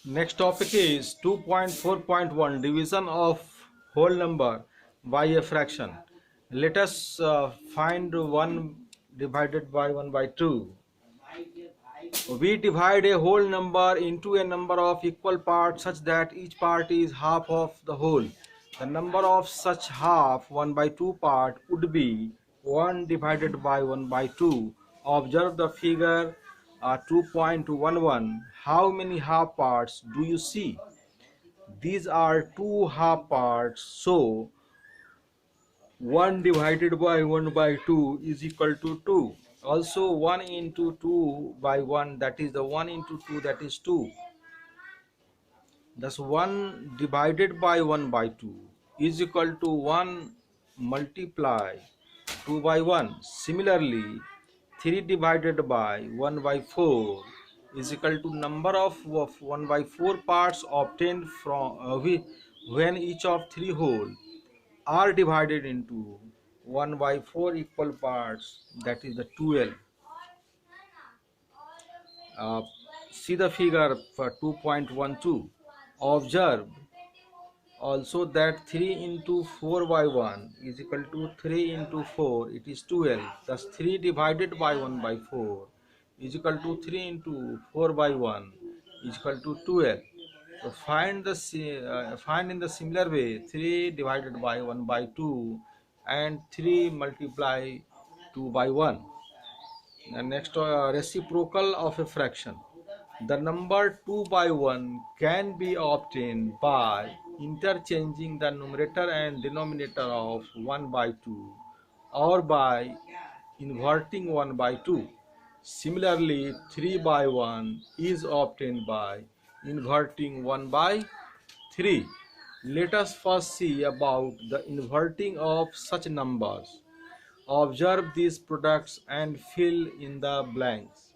Next topic is 2.4.1 division of whole number by a fraction. Let us find 1 divided by 1 by 2. We divide a whole number into a number of equal parts such that each part is half of the whole. The number of such half 1 by 2 part would be 1 divided by 1 by 2. Observe the figure 2.11. How many half parts do you see? These are two half parts, so 1 divided by 1 by 2 is equal to 2. Also 1 into 2 by 1, that is the 1 into 2, that is 2. Thus 1 divided by 1 by 2 is equal to 1 multiply 2 by 1. Similarly 3 divided by 1 by 4 is equal to number of 1 by 4 parts obtained from when each of 3 whole are divided into 1 by 4 equal parts, that is the 12. Uh, See the figure for 2.12. Observe also that 3 into 4 by 1 is equal to 3 into 4, it is 12. Thus 3 divided by 1 by 4 is equal to 3 into 4 by 1 is equal to 12. So find in the similar way 3 divided by 1 by 2 and 3 multiply 2 by 1. The next reciprocal of a fraction. The number 2 by 1 can be obtained by interchanging the numerator and denominator of 1 by 2 or by inverting 1 by 2. Similarly, 3 by 1 is obtained by inverting 1 by 3. Let us first see about the inverting of such numbers. Observe these products and fill in the blanks.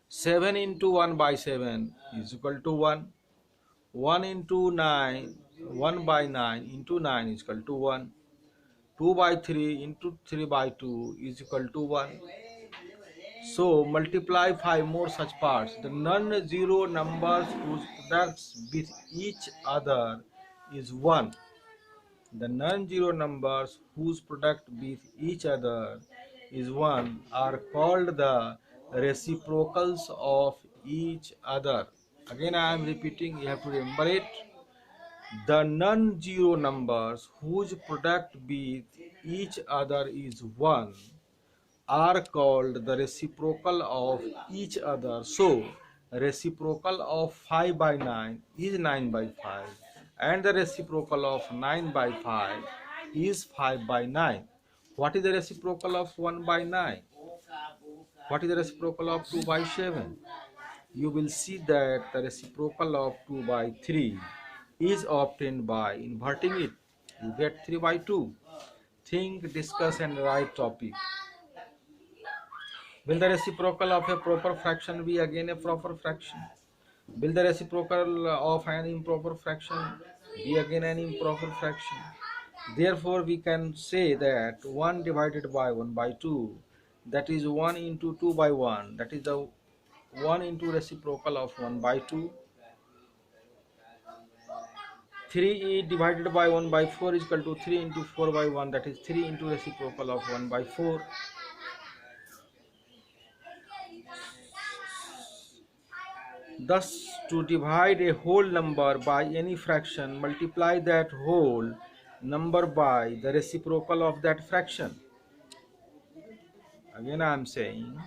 7 into 1 by 7 is equal to 1. 1 into 9, 1 by 9 into 9 is equal to 1. 2 by 3 into 3 by 2 is equal to 1. So multiply 5 more such parts. The non-zero numbers whose products with each other is 1. The non-zero numbers whose product with each other is 1 are called the reciprocals of each other. Again I am repeating, you have to remember it. The non-zero numbers whose product with each other is 1 are called the reciprocal of each other. So reciprocal of 5 by 9 is 9 by 5 and the reciprocal of 9 by 5 is 5 by 9. What is the reciprocal of 1 by 9? What is the reciprocal of 2 by 7? You will see that the reciprocal of 2 by 3 is obtained by inverting it. You get 3 by 2. Think, discuss and write topic. Will the reciprocal of a proper fraction be again a proper fraction? Will the reciprocal of an improper fraction be again an improper fraction? Therefore, we can say that 1 divided by 1 by 2, that is 1 into 2 by 1, that is the 1 into reciprocal of 1 by 2. 3 divided by 1 by 4 is equal to 3 into 4 by 1, that is 3 into reciprocal of 1 by 4. Thus, to divide a whole number by any fraction, multiply that whole number by the reciprocal of that fraction. Again I am saying,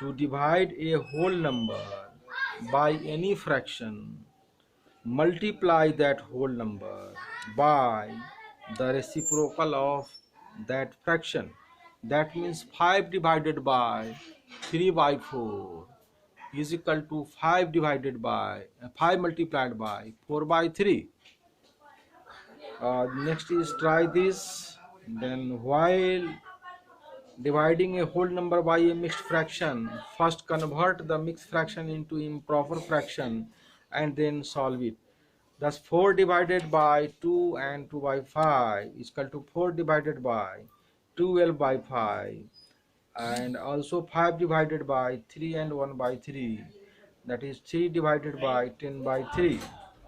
to divide a whole number by any fraction, multiply that whole number by the reciprocal of that fraction. That means 5 divided by 3 by 4 is equal to 5 divided by 5 multiplied by 4 by 3. Next is try this. Then while dividing a whole number by a mixed fraction, first convert the mixed fraction into improper fraction and then solve it. Thus 4 divided by 2 and 2 by 5 is equal to 4 divided by 12 by 5. and also 5 divided by 3 and 1 by 3, that is 3 divided by 10 by 3.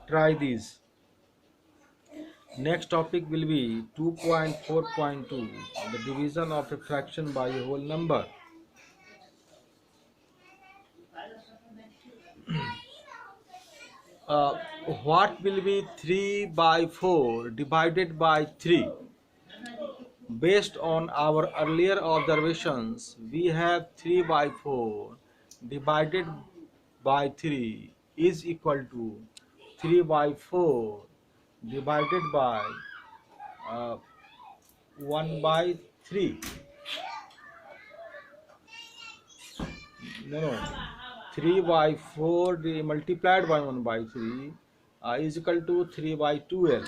Try these. Next topic will be 2.4.2, the division of a fraction by a whole number. uh, what will be 3 by 4 divided by 3? Based on our earlier observations, we have 3 by 4 divided by 3 is equal to 3 by 4 divided by uh, 1 by 3. No. 3 by 4 multiplied by 1 by 3 is equal to 3 by 12.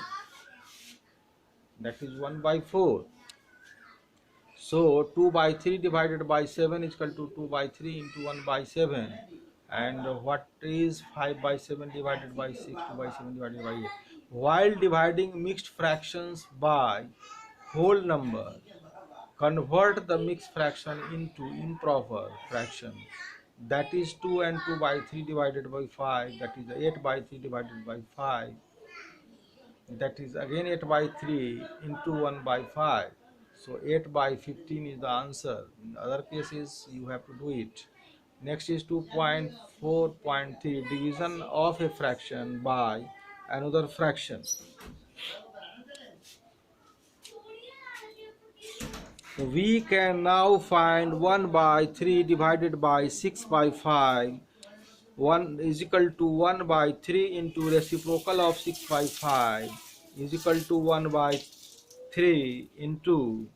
That is 1 by 4. So 2 by 3 divided by 7 is equal to 2 by 3 into 1 by 7. And what is 5 by 7 divided by 6? 2 by 7 divided by 8. While dividing mixed fractions by whole number, convert the mixed fraction into improper fraction. That is 2 and 2 by 3 divided by 5. That is 8 by 3 divided by 5. That is again 8 by 3 into 1 by 5. So 8 by 15 is the answer. In other cases, you have to do it. Next is 2.4.3, division of a fraction by another fraction. We can now find 1 by 3 divided by 6 by 5. 1 is equal to 1 by 3 into reciprocal of 6 by 5 is equal to 1 by 3 into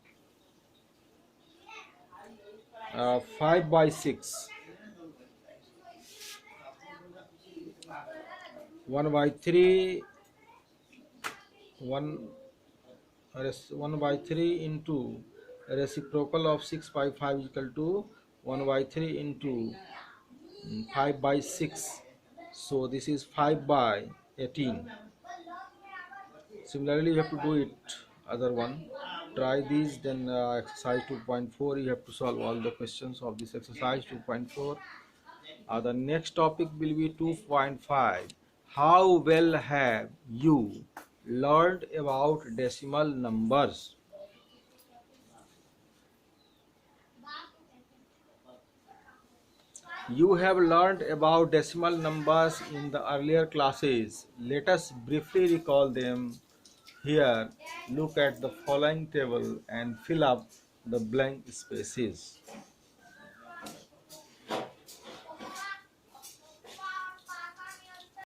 5 by 6. 1 by 3 1 by 3 into reciprocal of 6 by 5 is equal to 1 by 3 into 5 by 6. So this is 5 by 18. Similarly, you have to do it other one. Try these. Then exercise 2.4, you have to solve all the questions of this exercise 2.4. The next topic will be 2.5. How well have you learned about decimal numbers? You have learned about decimal numbers in the earlier classes. Let us briefly recall them here. Look at the following table and fill up the blank spaces.